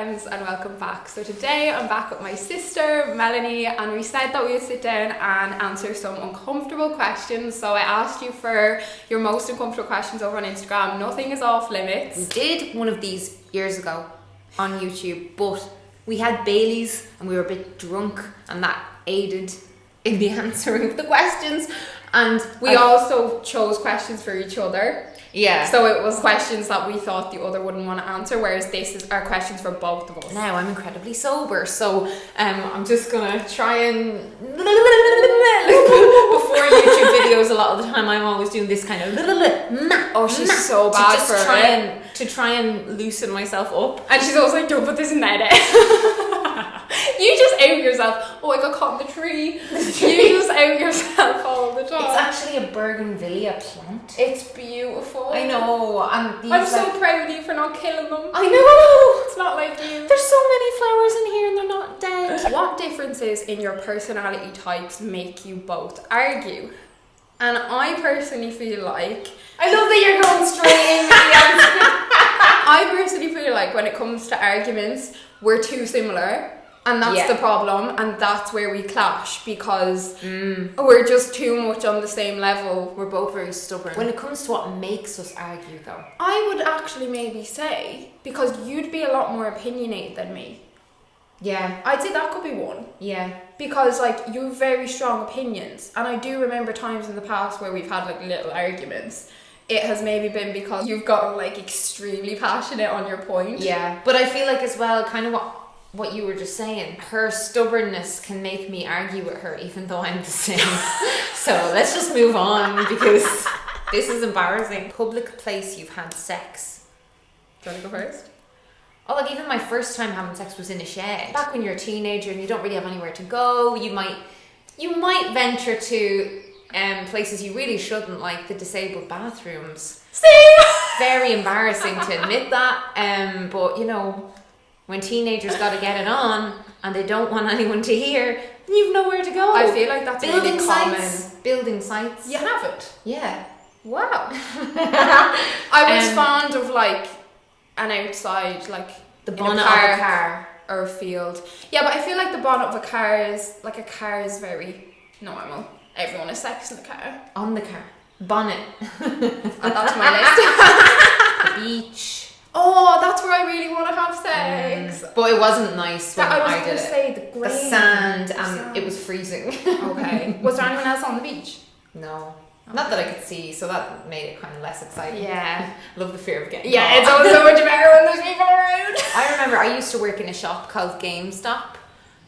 friends, and welcome back. So today I'm back with my sister Melanie, and we said that we would sit down and answer some uncomfortable questions. So I asked you for your most uncomfortable questions over on Instagram. Nothing is off limits. We did one of these years ago on YouTube, but we had Baileys and we were a bit drunk, and that aided in the answering of the questions. And we also chose questions for each other. Yeah. So it was questions that we thought the other wouldn't want to answer, whereas this is our questions for both of us. Now I'm incredibly sober, so I'm just gonna try and before YouTube videos. A lot of the time, I'm always doing this kind of. Oh, she's so bad for it. To try and loosen myself up. And she's always like, "Don't put this in edit." You just out yourself. Oh, I got caught in the tree. You just out yourself all the time. It's actually a bougainvillea plant. It's beautiful. I know. And I'm so proud of you for not killing them. I know. It's not like you. There's so many flowers in here and they're not dead. What differences in your personality types make you both argue? And I personally feel like... I love that you're going straight in with the answer. I personally feel like when it comes to arguments, we're too similar. And that's the problem, and that's where we clash, because we're just too much on the same level. We're both very stubborn. When it comes to what makes us argue, though, I would actually maybe say, because you'd be a lot more opinionated than me. Yeah. I'd say that could be one. Yeah. Because, like, you have very strong opinions, and I do remember times in the past where we've had, like, little arguments. It has maybe been because you've gotten, like, extremely passionate on your point. Yeah. But I feel like, as well, kind of what you were just saying, her stubbornness can make me argue with her even though I'm the same. So let's just move on, because this is embarrassing. Public place you've had sex. Do you want to go first? Oh, like even my first time having sex was in a shed. Back when you're a teenager and you don't really have anywhere to go, you might venture to places you really shouldn't, like the disabled bathrooms. See? Very embarrassing to admit that, but you know, when teenagers got to get it on and they don't want anyone to hear, you've nowhere to go. I feel like that's building really sites. common. Building sites. You haven't? Yeah. Wow. I was fond of like an outside, like the bonnet of a car or a field. Yeah, but I feel like the bonnet of a car is very normal. Everyone has sex in the car. On the car. Bonnet. That's my list. The beach. Oh, that's where I really want to have sex. But it wasn't nice when I did it. Say the sand, and it was freezing. Okay. Was there anyone else on the beach? No. Okay. Not that I could see, so that made it kind of less exciting. Yeah. Love the fear of getting caught. It's always so much better when there's people around. I remember I used to work in a shop called GameStop,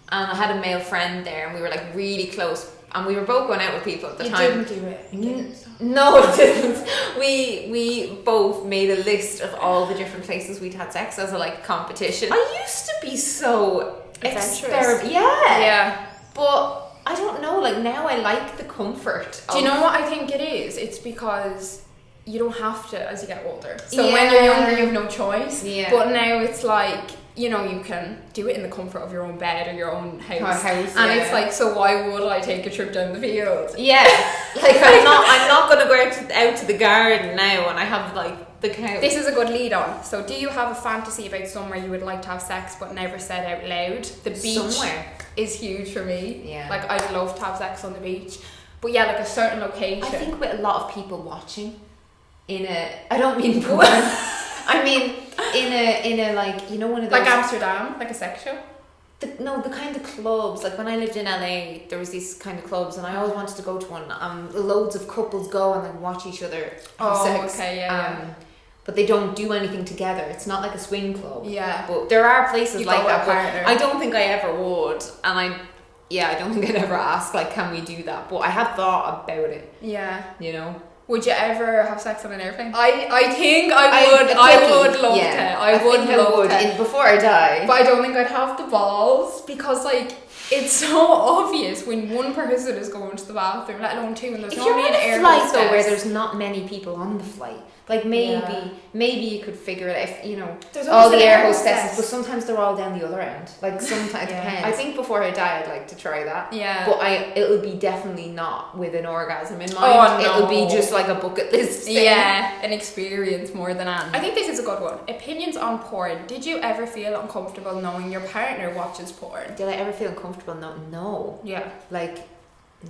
and I had a male friend there, and we were like really close. And we were both going out with people at the time. You didn't do it. No, it didn't. We both made a list of all the different places we'd had sex as a like competition. I used to be so adventurous. Yeah. But I don't know, like now I like the comfort. Do you know what I think it is? It's because you don't have to as you get older. So when you're younger, you have no choice. Yeah. But now it's like, you know, you can do it in the comfort of your own bed or your own house. And it's like, so why would I take a trip down the field? Yeah. Like I'm not gonna go out to the garden now and I have like the couch. This is a good lead on. So do you have a fantasy about somewhere you would like to have sex but never said out loud? The beach is huge for me. Yeah. Like I'd love to have sex on the beach. But yeah, like a certain location. I think with a lot of people watching I don't mean porn. I mean in a like, you know, one of those, like Amsterdam, like a sex show. The kind of clubs, like when I lived in LA, there was these kind of clubs, and I always wanted to go to one. Loads of couples go and then watch each other have sex. Okay, yeah. But they don't do anything together. It's not like a swing club. Yeah. But there are places you like that. But I don't think I ever would, and I don't think I'd ever ask like, can we do that? But I have thought about it. Yeah. You know. Would you ever have sex on an airplane? I think I would. I would love to. I would love to. Before I die. But I don't think I'd have the balls because, like, it's so obvious when one person is going to the bathroom, let alone two, and there's If normally you're an on a air flight hostess. though, where there's not many people on the flight, like maybe you could figure it out if, you know, There's all always the an air air hostesses, hostess. but sometimes they're all down the other end. Like sometimes it depends. I think before I die I'd like to try that. Yeah. But it'll be definitely not with an orgasm in mind. Oh, no. It'll be just like a bucket list thing. Yeah, an experience more than an. I think this is a good one. Opinions on porn. Did you ever feel uncomfortable knowing your partner watches porn? Did I ever feel uncomfortable? No. Yeah. Like,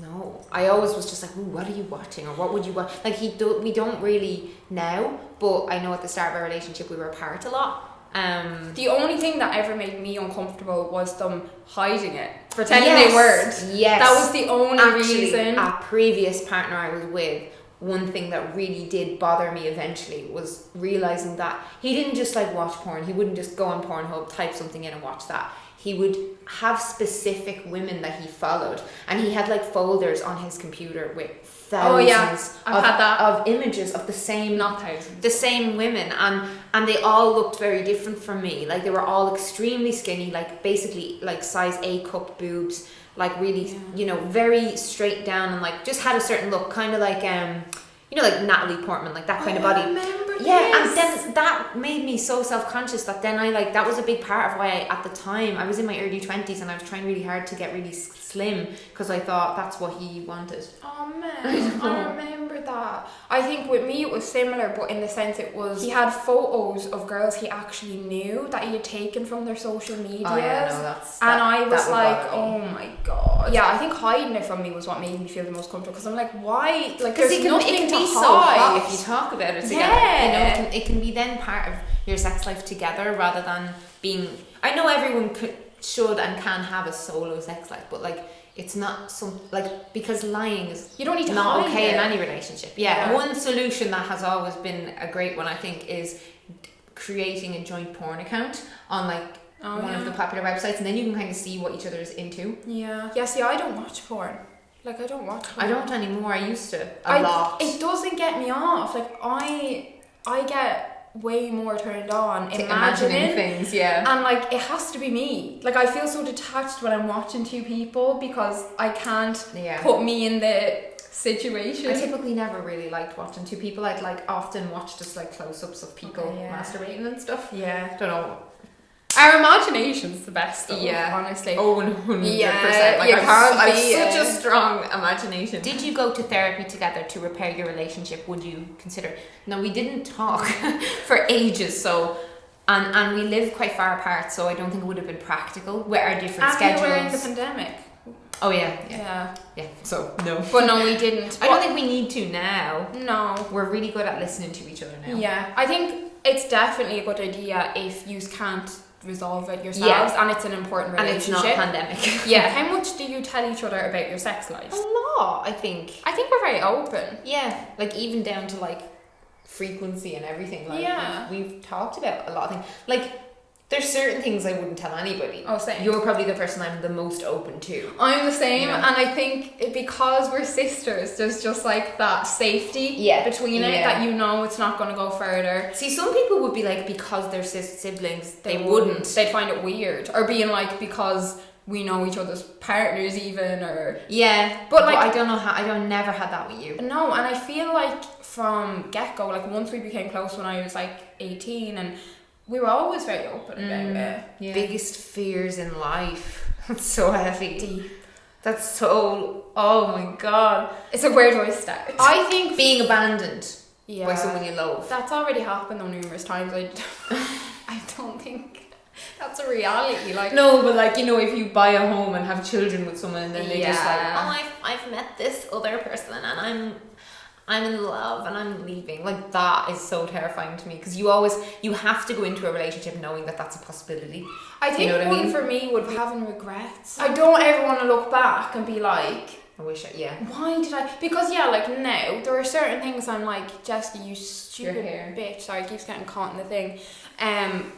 no. I always was just like, ooh, what are you watching? Or what would you watch? Like, we don't really now, but I know at the start of our relationship we were apart a lot. The only thing that ever made me uncomfortable was them hiding it, pretending Yes, they weren't. Yes. That was the only reason. A previous partner I was with, one thing that really did bother me eventually was realizing that he didn't just like watch porn. He wouldn't just go on Pornhub, type something in and watch that. He would have specific women that he followed, and he had like folders on his computer with thousands of images of the same, not thousands, the same women, and they all looked very different from me. Like they were all extremely skinny, like basically like size A cup boobs, like really, you know, very straight down, and like just had a certain look, kind of like you know, like Natalie Portman, like that kind of body. I remember Yeah, this. and then that made me so self-conscious that then I like, that was a big part of why at the time I was in my early 20s and I was trying really hard to get really slim because I thought that's what he wanted. Oh man, I remember that. I think with me it was similar, but in the sense it was, he had photos of girls he actually knew that he had taken from their social medias. Oh yeah, no, and I was like, bother me. oh my god. Yeah, I think hiding it from me was what made me feel the most comfortable, because I'm like, why? Like, there's nothing to be so hide. hot if you talk about it together. Yeah. You know, it can be then part of your sex life together rather than being. I know everyone should and can have a solo sex life, but like it's not some like, because lying is You don't need to not hide okay it. in any relationship. Yeah. One solution that has always been a great one, I think, is creating a joint porn account on like one of the popular websites, and then you can kind of see what each other is into. Yeah, see, I don't watch porn. Like, I don't watch porn. I don't anymore. I used to a lot. It doesn't get me off. Like, I get way more turned on imagining things, yeah. And like, it has to be me. Like, I feel so detached when I'm watching two people because I can't put me in the situation. I typically never really liked watching two people. I'd like often watch just like close-ups of people masturbating and stuff. Yeah. Don't know. Our imagination's the best though, honestly. Oh, 100%. Yeah, like, you can't I've be such a strong imagination. Did you go to therapy together to repair your relationship? Would you consider? No, we didn't talk for ages, so and we live quite far apart, so I don't think it would have been practical with our different schedules. And we were in the pandemic. Oh yeah. So no. But no, we didn't. I don't think we need to now. No. We're really good at listening to each other now. Yeah, I think it's definitely a good idea if you can't resolve it yourselves, and it's an important relationship. And it's not a pandemic. Yeah. How much do you tell each other about your sex lives? A lot, I think. I think we're very open. Yeah, like even down to like frequency and everything. Like we've talked about a lot of things. Like there's certain things I wouldn't tell anybody. Oh, same. You're probably the person I'm the most open to. I'm the same, Yeah. and I think because we're sisters, there's just like that safety between it that you know it's not going to go further. See, some people would be like, because they're siblings, they wouldn't. They'd find it weird, or being like, because we know each other's partners even, or but like I don't know how. I never had that with you. No, and I feel like from get-go, like once we became close when I was like 18, and we were always very open about it. Yeah. Biggest fears in life. That's so heavy. Deep. That's so. Oh my god. It's like, where do I start? I think being abandoned by someone you love. That's already happened though numerous times. I don't think that's a reality. Like, no, but like, you know, if you buy a home and have children with someone, and then they just like, oh, I've met this other person and I'm in love and I'm leaving. Like, that is so terrifying to me, because you have to go into a relationship knowing that that's a possibility. I think you know what I mean? for me would be having regrets. I don't ever want to look back and be like, I wish why did I? Because like now there are certain things I'm like, Jessie, you stupid bitch. Sorry, it keeps getting caught in the thing.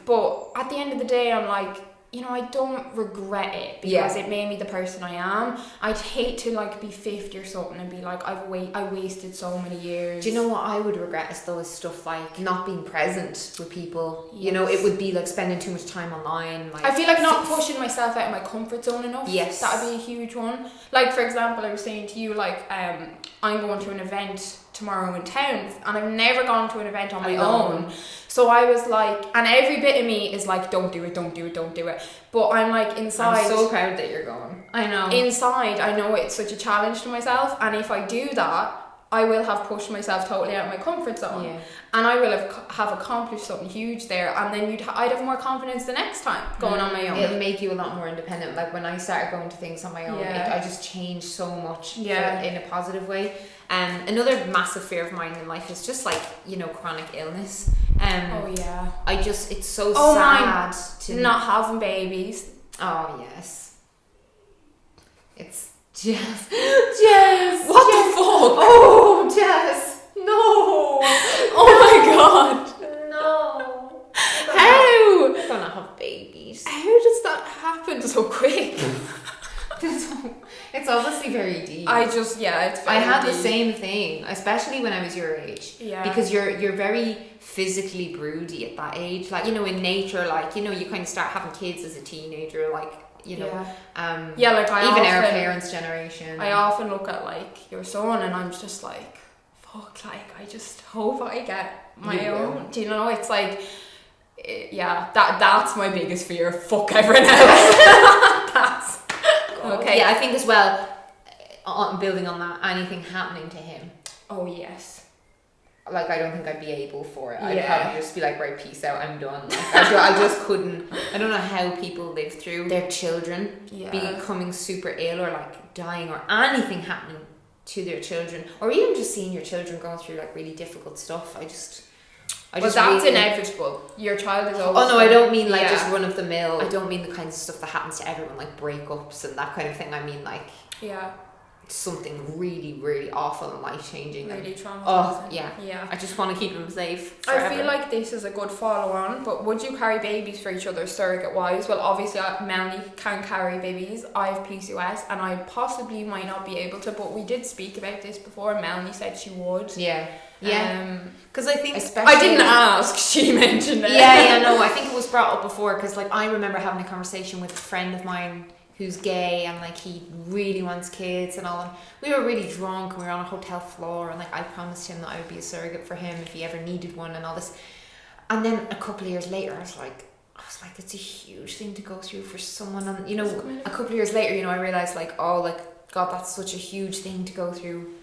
But at the end of the day, I'm like, you know, I don't regret it because it made me the person I am. I'd hate to like be 50 or something and be like, I wasted so many years. Do you know what I would regret is though, is stuff like not being present with people. You know, it would be like spending too much time online. Like, I feel like not pushing myself out of my comfort zone enough. Yes. That would be a huge one. Like, for example, I was saying to you, like, I'm going to an event tomorrow in town, and I've never gone to an event on my own. So I was like, and every bit of me is like, don't do it. But I'm like, inside, I'm so proud that you're going. I know. Inside, I know it's such a challenge to myself, and if I do that, I will have pushed myself totally out of my comfort zone, and I will have accomplished something huge there, and then I'd have more confidence the next time going on my own. It'll make you a lot more independent. Like when I started going to things on my own, I just changed so much in a positive way. Another massive fear of mine in life is just like, you know, chronic illness. It's so sad to not having babies. Oh yes, it's Jess. What the fuck? Oh, Jess, no. Oh my god, no. How? We're gonna have babies. How does that happen so quick? It's obviously very deep. It's very I had deep. the same thing, especially when I was your age. Yeah. Because you're very physically broody at that age. Like, you know, in nature, like, you know, you kind of start having kids as a teenager, like, you know. Like our parents' generation. I often look at like your son and I'm just like, fuck, like I just hope I get my own. Do you know? It's like, that's my biggest fear. Fuck everyone else. That's okay. Yeah, I think as well, building on that, anything happening to him. Oh yes. Like, I don't think I'd be able for it. I'd probably just be like, right, peace out, I'm done. Like, I just couldn't. I don't know how people live through their children becoming super ill or like dying or anything happening to their children, or even just seeing your children go through like really difficult stuff. That's really, inevitable. Your child is always. Oh no, I don't mean like just run of the mill. I don't mean the kinds of stuff that happens to everyone, like breakups and that kind of thing. I mean like something really, really awful and life changing. Really traumatizing. Oh yeah. I just want to keep them safe forever. I feel like this is a good follow on. But would you carry babies for each other surrogate wise? Well, obviously Melanie can carry babies. I have PCOS and I possibly might not be able to. But we did speak about this before. Melanie said she would. Yeah. Because I think I didn't ask, she mentioned it. No, I think it was brought up before because like I remember having a conversation with a friend of mine who's gay and like he really wants kids and all, and we were really drunk and we were on a hotel floor and like I promised him that I would be a surrogate for him if he ever needed one and all this, and then a couple of years later I was like it's a huge thing to go through for someone, and you know a couple of years later, you know, I realized like, oh like God, that's such a huge thing to go through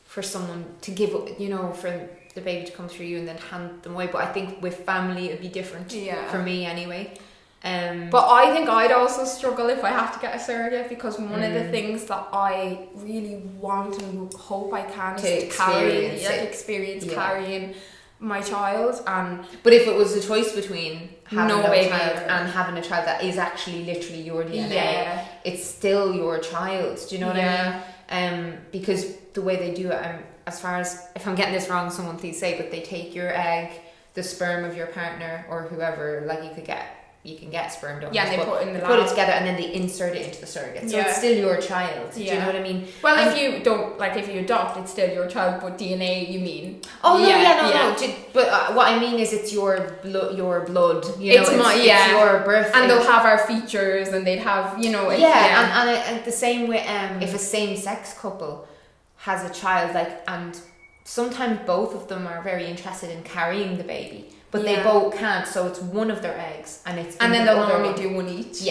for someone to give up, you know, for the baby to come through you and then hand them away. But I think with family it'd be different for me anyway. But I think I'd also struggle if I have to get a surrogate, because one of the things that I really want and hope I can is to experience carrying my child. But if it was a choice between having a child and having a child that is actually literally your DNA, it's still your child. Do you know what I mean? Because the way they do it, as far as, if I'm getting this wrong, someone please say, but they take your egg, the sperm of your partner or whoever, like you can get sperm donors. Yeah, they put it in the lab. Put it together and then they insert it into the surrogate. So it's still your child. Do you know what I mean? Well, if you don't, like if you adopt, it's still your child, but DNA, you mean? Oh, no. But what I mean is it's your blood, you know, it's your birth. And they'll have our features and they'd have, you know. And the same way, if a same-sex couple has a child, like, and sometimes both of them are very interested in carrying the baby, but they both can't, so it's one of their eggs and then they'll normally do one each.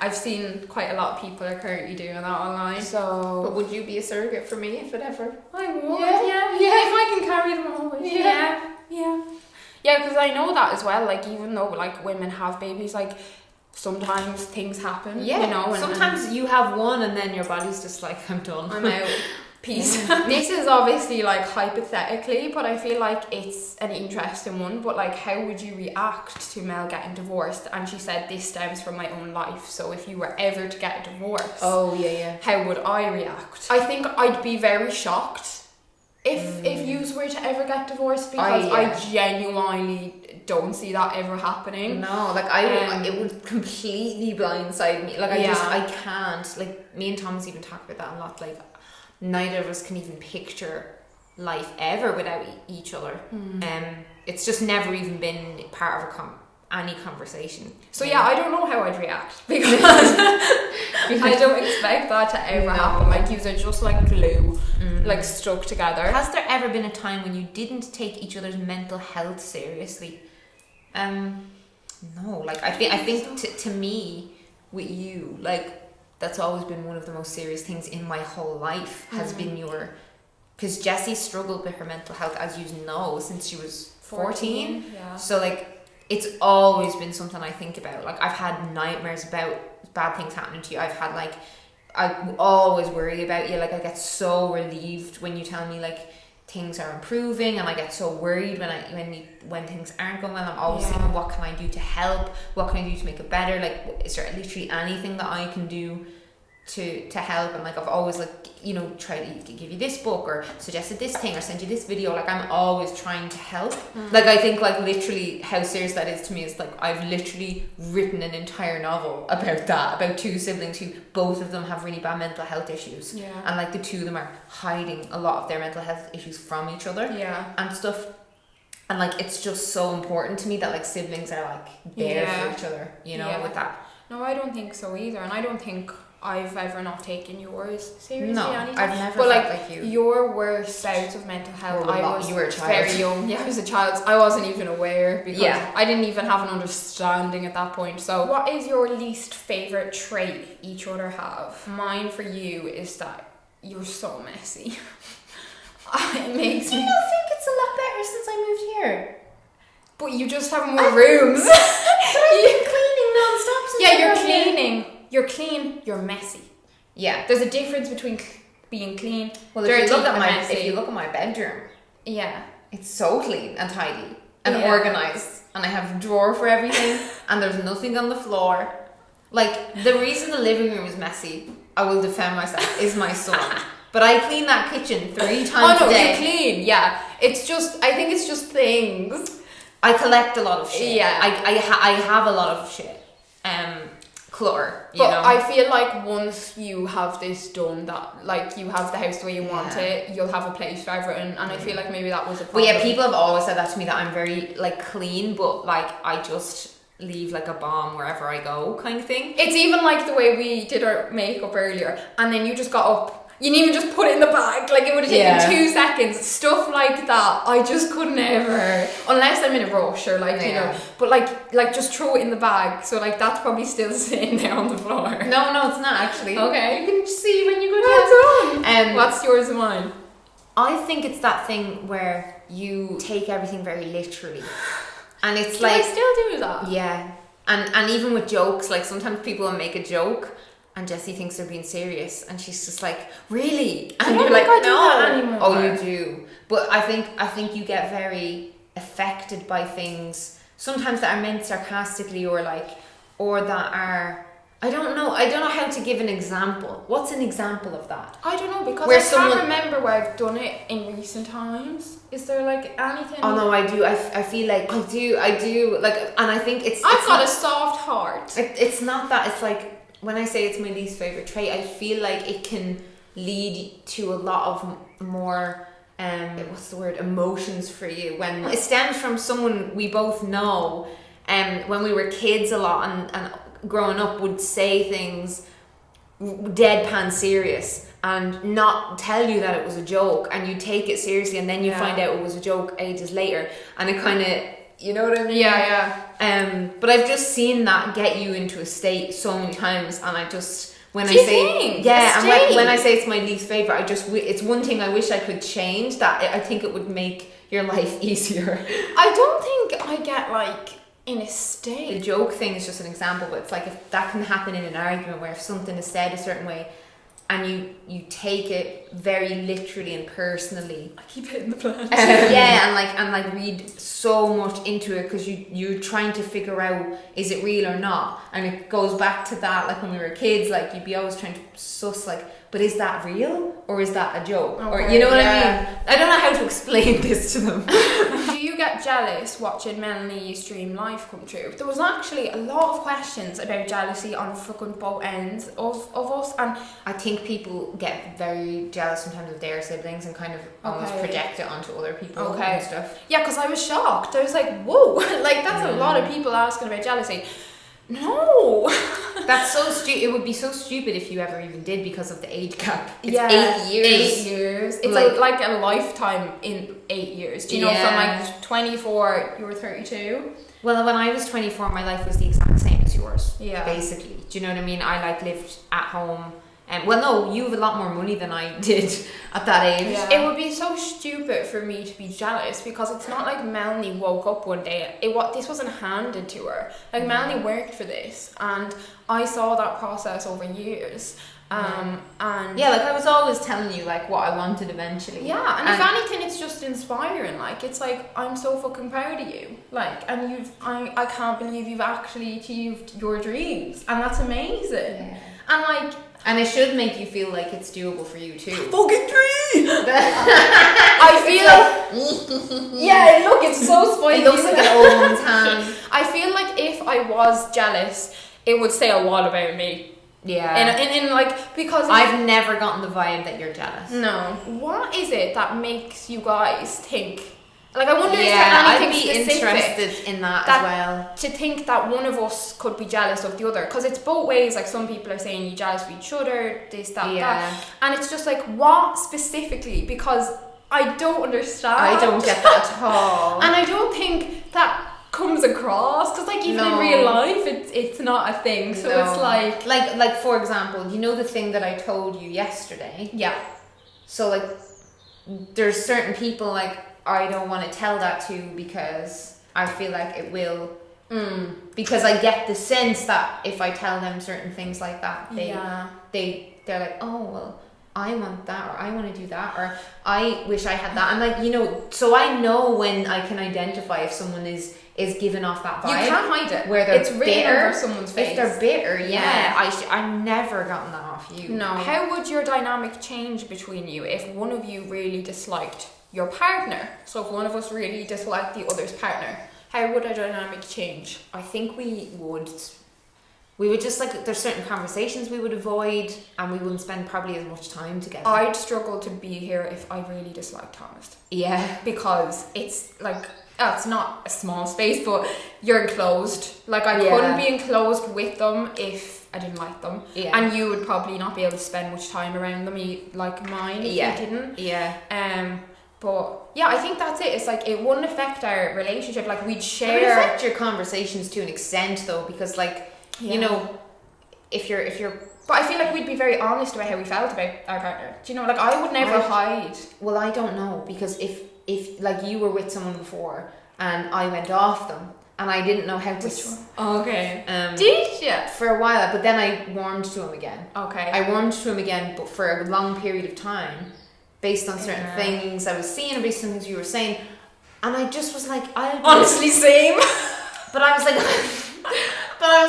I've seen quite a lot of people are currently doing that online. So, but would you be a surrogate for me if it ever? I would. If I can carry them always. Because I know that as well, like even though like women have babies, like sometimes things happen, you know, sometimes you have one and then your body's just like, I'm done, I'm out. Peace. This is obviously like hypothetically, but I feel like it's an interesting one. But like, how would you react to Mel getting divorced? And she said this stems from my own life. So if you were ever to get a divorce, how would I react? I think I'd be very shocked if you were to ever get divorced, because I genuinely don't see that ever happening. No, like it would completely blindside me. Like I can't. Like me and Thomas even talk about that a lot. Like neither of us can even picture life ever without each other. It's just never even been part of any conversation. So yeah, I don't know how I'd react because I don't expect that to ever happen. Like you are just like glue, like stuck together. Has there ever been a time when you didn't take each other's mental health seriously? No. Like I think to me, with you, like that's always been one of the most serious things in my whole life has been because Jessie struggled with her mental health, as you know, since she was 14. Yeah. So like it's always been something I think about. Like I've had nightmares about bad things happening to you. I've had like, I always worry about you. Like I get so relieved when you tell me like things are improving, and I get so worried when things aren't going well. I'm always thinking, what can I do to help? What can I do to make it better? Like is there literally anything that I can do to help? And like I've always like, you know, tried to give you this book or suggested this thing or send you this video. Like I'm always trying to help. Like I think like literally how serious that is to me is like I've literally written an entire novel about two siblings who both of them have really bad mental health issues, and like the two of them are hiding a lot of their mental health issues from each other and stuff. And like it's just so important to me that like siblings are like there for each other, you know, with that. No, I don't think so either, and I don't think I've ever not taken yours seriously. No, anything. I've never but felt like you. Your worst bouts of mental health, you were a child. Very young. Yeah, I was a child. I wasn't even aware because I didn't even have an understanding at that point. So what is your least favourite trait each other have? Mine for you is that you're so messy. It makes me... Do you not think it's a lot better since I moved here? But you just have more rooms. But I've been cleaning non-stop since you're cleaning. You're clean, you're messy. Yeah. There's a difference between being clean, well, dirty, if you look at my bedroom, it's so clean and tidy and organised, and I have a drawer for everything, and there's nothing on the floor. Like the reason the living room is messy, I will defend myself, is my son. But I clean that kitchen 3 times a day. You clean, It's just, I think it's just things. I collect a lot of shit. Yeah. I have a lot of shit. Clutter, you but know. I feel like once you have this done, that like you have the house the way you want it, you'll have a place for everything, and I feel like maybe that was a problem. Well, yeah, people have always said that to me, that I'm very like clean, but like I just leave like a bomb wherever I go, kind of thing. It's even like the way we did our makeup earlier, and then you just got up. You didn't even just put it in the bag. Like it would have taken 2 seconds. Stuff like that, I just could never, unless I'm in a rush or like you know. But like just throw it in the bag. So like that's probably still sitting there on the floor. No, it's not actually. Okay, you can see when you go down. What's yours and mine? I think it's that thing where you take everything very literally, and it's Do like I still do that? Yeah, and even with jokes, like sometimes people will make a joke. And Jessie thinks they're being serious, and she's just like, "Really?" And you're like, "I do that anymore." Oh, you do. But I think you get very affected by things sometimes that are meant sarcastically, or that are, I don't know how to give an example. What's an example of that? I don't know, because I can't remember where I've done it in recent times. Is there like anything? Oh no, I do. I feel like I do. Like, and I think I've got a soft heart. It's not that. It's like, when I say it's my least favourite trait, I feel like it can lead to a lot of more, emotions for you. When it stems from someone we both know, when we were kids a lot and growing up would say things deadpan serious and not tell you that it was a joke, and you take it seriously, and then you find out it was a joke ages later, and it kind of... You know what I mean? Yeah. But I've just seen that get you into a state so many times, and I just when when I say it's my least favorite, it's one thing I wish I could change. That I think it would make your life easier. I don't think I get like in a state. The joke thing is just an example, but it's like if that can happen in an argument where if something is said a certain way, and you take it very literally and personally. I keep hitting the plant. and read so much into it, because you're trying to figure out, is it real or not? And it goes back to that, like when we were kids, like you'd be always trying to suss, like, but is that real or is that a joke? Okay, or you know what I mean? I don't know how to explain this to them. Do you get get jealous watching Melanie's dream life come true. There was actually a lot of questions about jealousy on fucking both ends of us, and I think people get very jealous sometimes of their siblings and kind of almost project it onto other people and stuff. Yeah, because I was shocked. I was like, whoa, like that's a lot of people asking about jealousy. No. That's so stupid. It would be so stupid if you ever even did, because of the age gap. It's 8 years. 8 years. It's like a lifetime in 8 years. Do you know, from like 24, you were 32? Well, when I was 24, my life was the exact same as yours. Yeah. Basically. Do you know what I mean? I like lived at home. Well, no, you have a lot more money than I did at that age. Yeah. It would be so stupid for me to be jealous, because it's not like Melanie woke up one day. This wasn't handed to her. Like, Melanie worked for this, and I saw that process over years. And like I was always telling you like what I wanted eventually. Yeah, and if anything, it's just inspiring. Like, it's like, I'm so fucking proud of you. Like, and I can't believe you've actually achieved your dreams, and that's amazing. Yeah. And like. And it should make you feel like it's doable for you too. Fucking dream! I feel yeah, look, it's so spiky. It looks like an old one's hand. I feel like if I was jealous, it would say a lot about me. Yeah. In like, because I've never gotten the vibe that you're jealous. No. What is it that makes you guys think? Like, I wonder if there's I'd anything be specific interested in that as well. To think that one of us could be jealous of the other, because it's both ways. Like, some people are saying you jealous of each other, this, that, and it's just like, what specifically? Because I don't understand. I don't get that at all. And I don't think that comes across, because like, even in real life, it's not a thing. So it's like for example, you know the thing that I told you yesterday. Yeah. So like, there's certain people like I don't want to tell that to, because I feel like it will. Because I get the sense that if I tell them certain things like that, they're like, oh well, I want that, or I want to do that, or I wish I had that. I'm like, you know, so I know when I can identify if someone is giving off that vibe. You can't hide it. Where they're it's written over someone's face. If they're bitter, I've never gotten that off you. No. How would your dynamic change between you if one of you really disliked your partner? So if one of us really disliked the other's partner, how would our dynamic change? I think we would just like, there's certain conversations we would avoid, and we wouldn't spend probably as much time together. I'd struggle to be here if I really disliked Thomas. Yeah. Because it's like, it's not a small space, but you're enclosed. Like, I couldn't be enclosed with them if I didn't like them. Yeah. And you would probably not be able to spend much time around them like mine if you didn't. Yeah. But yeah, I think that's it. It's like, it wouldn't affect our relationship. Like, we'd share. It would affect your conversations to an extent though, because like, you know, if you're but I feel like we'd be very honest about how we felt about our partner. Do you know, like, I would never hide. Well, I don't know, because if like you were with someone before and I went off them and I didn't know how to. Which one? Okay. Did you? For a while, but then I warmed to him again. Okay. I warmed to him again, but for a long period of time, based on certain things I was seeing, and based on things you were saying, and I just was like, honestly, same. But I was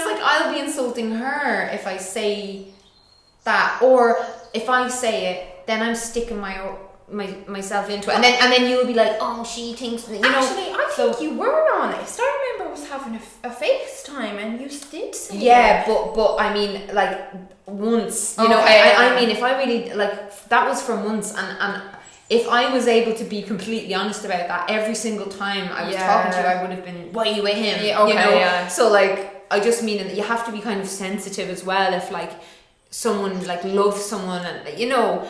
like, I'll be insulting her if I say that, or if I say it, then I'm sticking myself into it, and then you'll be like, oh, she thinks, you know. Actually, I think you were honest. I remember us having a FaceTime, and you did say it. But I mean, like, once, you know. I mean, if I really, like, that was for months, and if I was able to be completely honest about that every single time I was talking to you, I would have been, why are you with him? Yeah, okay, you know. So like, I just mean that you have to be kind of sensitive as well if like someone like loves someone, and you know,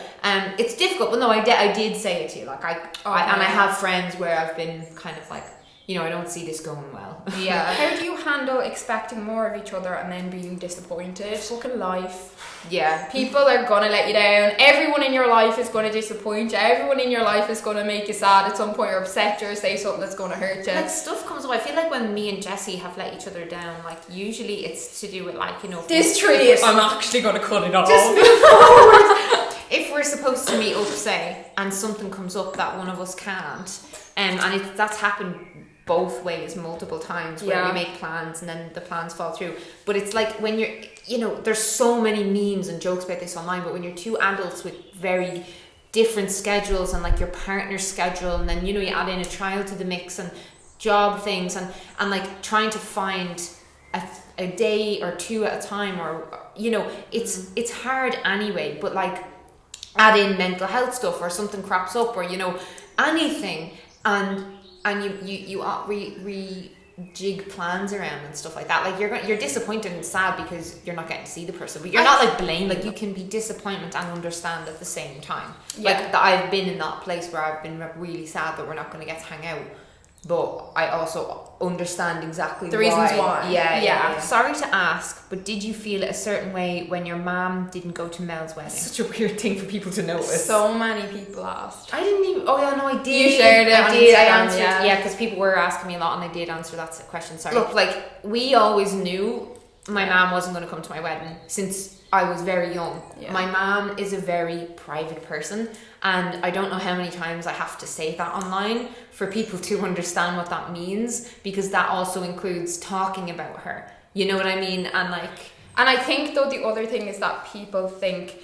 it's difficult. But no, I did say it to you. Like, I have friends where I've been kind of like, you know, I don't see this going well. Yeah. How do you handle expecting more of each other and then being disappointed? Fucking life. Yeah. People are gonna let you down. Everyone in your life is gonna disappoint you. Everyone in your life is gonna make you sad at some point, or upset you, or say something that's gonna hurt you. Like, stuff comes up. I feel like when me and Jessie have let each other down, like, usually it's to do with, like, you know, this tree is, I'm actually gonna cut it off. Just move forward. If we're supposed to meet up, say, and something comes up that one of us can't, and that's happened both ways multiple times, where we make plans and then the plans fall through. But it's like, when you're, you know, there's so many memes and jokes about this online, but when you're two adults with very different schedules, and like your partner's schedule, and then, you know, you add in a child to the mix, and job things and like trying to find a day or two at a time, or you know, it's hard anyway, but like add in mental health stuff or something crops up, or you know, anything, and you rejig plans around and stuff like that. Like you're disappointed and sad because you're not getting to see the person, but you're not like blamed. Like you can be disappointment and understand at the same time. Like that I've been in that place where I've been really sad that we're not going to get to hang out, but I also understand exactly the reasons why. Yeah. Sorry to ask, but did you feel a certain way when your mom didn't go to Mel's wedding? Such a weird thing for people to notice. So many people asked. I didn't even. Oh yeah, no, I did. You shared it. I on did. Instagram, I answered. Yeah, because people were asking me a lot, and I did answer that question. Sorry. Look, like we always knew my mom wasn't going to come to my wedding since I was very young. Yeah. My mom is a very private person, and I don't know how many times I have to say that online for people to understand what that means, because that also includes talking about her. You know what I mean? And I think though the other thing is that people think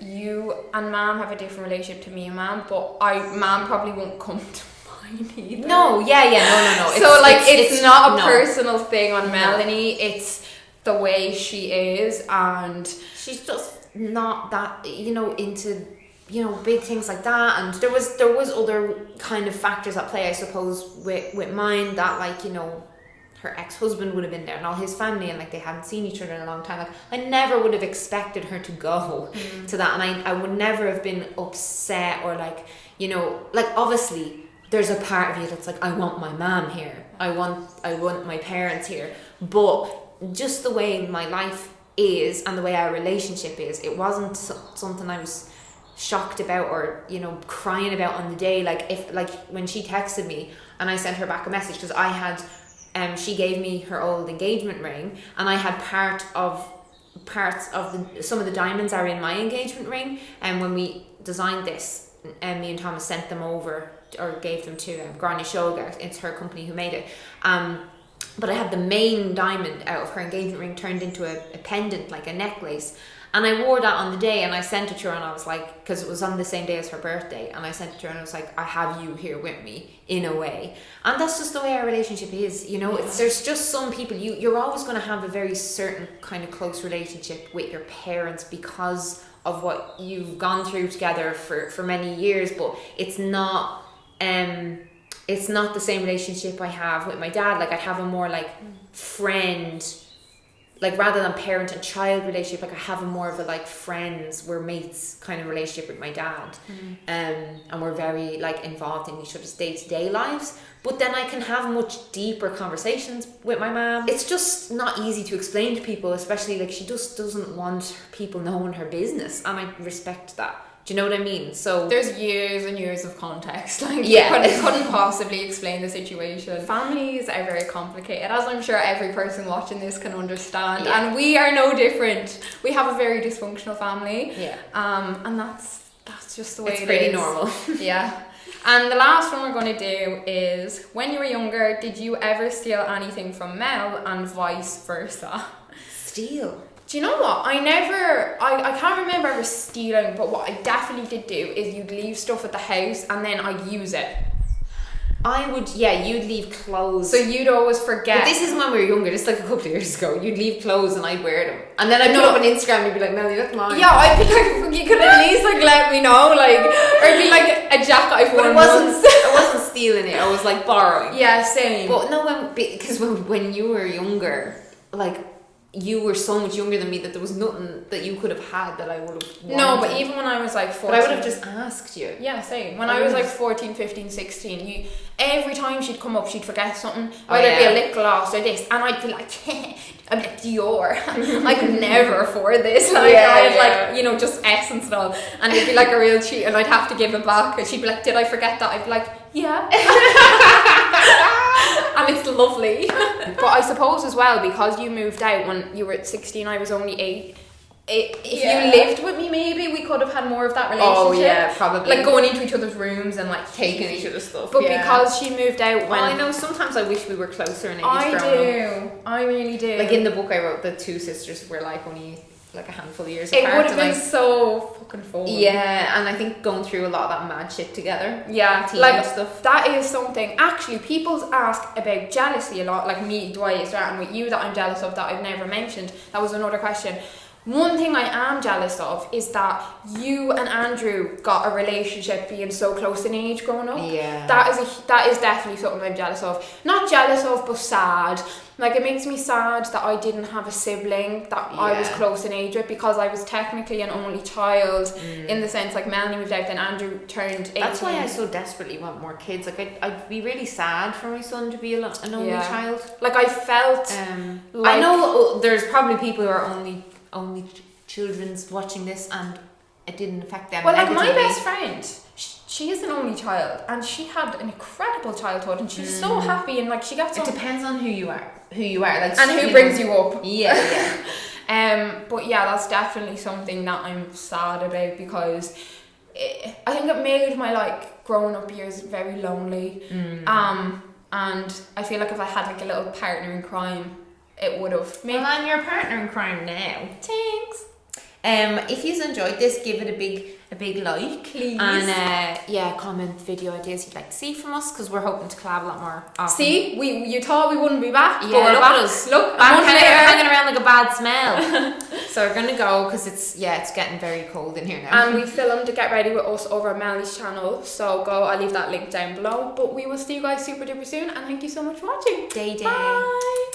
you and mom have a different relationship to me and mom, but mom probably won't come to mine either. No. No. So it's not a personal thing on Melanie. It's the way she is, and she's just not that, you know, into, you know, big things like that. And there was other kind of factors at play, I suppose, with mine, that like, you know, her ex-husband would have been there and all his family, and like they hadn't seen each other in a long time. Like I never would have expected her to go to that, and I would never have been upset or like, you know, like obviously there's a part of you that's like, I want my mom here, I want my parents here, but just the way my life is and the way our relationship is, it wasn't something I was shocked about or, you know, crying about on the day. Like if, like when she texted me and I sent her back a message, because I had she gave me her old engagement ring, and I had parts of some of the diamonds are in my engagement ring, and when we designed this, me and Thomas sent them over, or gave them to Grania Shoga. It's her company who made it. But I had the main diamond out of her engagement ring turned into a pendant, like a necklace. And I wore that on the day, and I sent it to her, and I was like, because it was on the same day as her birthday, and I sent it to her, and I was like, I have you here with me, in a way. And that's just the way our relationship is, you know. There's just some people, you're always going to have a very certain kind of close relationship with your parents because of what you've gone through together for many years, but it's not the same relationship I have with my dad. Like I have a more like friend, like rather than parent and child relationship, like I have a more of a like friends, we're mates kind of relationship with my dad. And we're very like involved in each other's day-to-day lives. But then I can have much deeper conversations with my mom. It's just not easy to explain to people, especially like she just doesn't want people knowing her business, and I respect that. Do you know what I mean? So there's years and years of context. Like you couldn't possibly explain the situation. Families are very complicated, as I'm sure every person watching this can understand. Yeah. And we are no different. We have a very dysfunctional family. Yeah. And that's just the way it is. It's pretty normal. Yeah. And the last one we're going to do is, when you were younger, did you ever steal anything from Mel, and vice versa? Steal? Do you know what? I can't remember ever stealing, but what I definitely did do is you'd leave stuff at the house and then I'd use it. You'd leave clothes. So you'd always forget. But this is when we were younger, this is like a couple of years ago. You'd leave clothes and I'd wear them. And then I'd put up on Instagram and you'd be like, Melanie, that's mine. Yeah, I'd be like, you could at least like let me know, like, or it'd be like a jacket I've worn once. I wasn't stealing it, I was like borrowing. Yeah, same. But no, because when you were younger, like, you were so much younger than me that there was nothing that you could have had that I would have wanted. No, but even when I was like 14... But I would have just asked you. Yeah, same. When I was like 14, 15, 16, every time she'd come up, she'd forget something. Whether it be a lip gloss or this. And I'd be like, I'm like, Dior. I could never afford this. Like, I was like, you know, just Essence and all. And it'd be like a real cheat, and I'd have to give it back. And she'd be like, did I forget that? I'd be like, yeah. And it's lovely. But I suppose as well, because you moved out when you were 16, I was only 8. If you lived with me, maybe we could have had more of that relationship. Oh yeah, probably. Like going into each other's rooms and like taking each other's stuff. But because she moved out when... I know, sometimes I wish we were closer in age. I really do. Like in the book I wrote, the two sisters were like only like a handful of years It apart. would have been so fucking fun. Yeah, and I think going through a lot of that mad shit together. Yeah, Teenage like stuff. that is something. Actually, people ask about jealousy a lot. Like me, do I start with you that I'm jealous of that I've never mentioned? That was another question. One thing I am jealous of is that you and Andrew got a relationship being so close in age growing up. Yeah. That is definitely something I'm jealous of. Not jealous of, but sad. Like, it makes me sad that I didn't have a sibling that I was close in age with, because I was technically an only child in the sense, like, Melanie moved out, then Andrew turned 18. That's why I so desperately want more kids. Like, I'd be really sad for my son to be an only child. Like, I felt I know there's probably people who are only children's watching this and it didn't affect them. Well, like my best friend, she is an only child and she had an incredible childhood and she's so happy, and like she got some... It depends on who you are, like, and who brings you up. Yeah. But yeah, that's definitely something that I'm sad about, because I think it made my like growing up years very lonely. And I feel like if I had like a little partner in crime, it would have. Well, I'm your partner in crime now. Thanks. If you've enjoyed this, give it a big like, please, and comment video ideas you'd like to see from us, because we're hoping to collab a lot more often. See, you thought we wouldn't be back, but look back. at us, look, back hanging around like a bad smell. So we're gonna go, because it's getting very cold in here now, and we filmed to Get Ready With Us over at Melanie's channel, so go, I'll leave that link down below. But we will see you guys super duper soon, and thank you so much for watching. Day. Bye.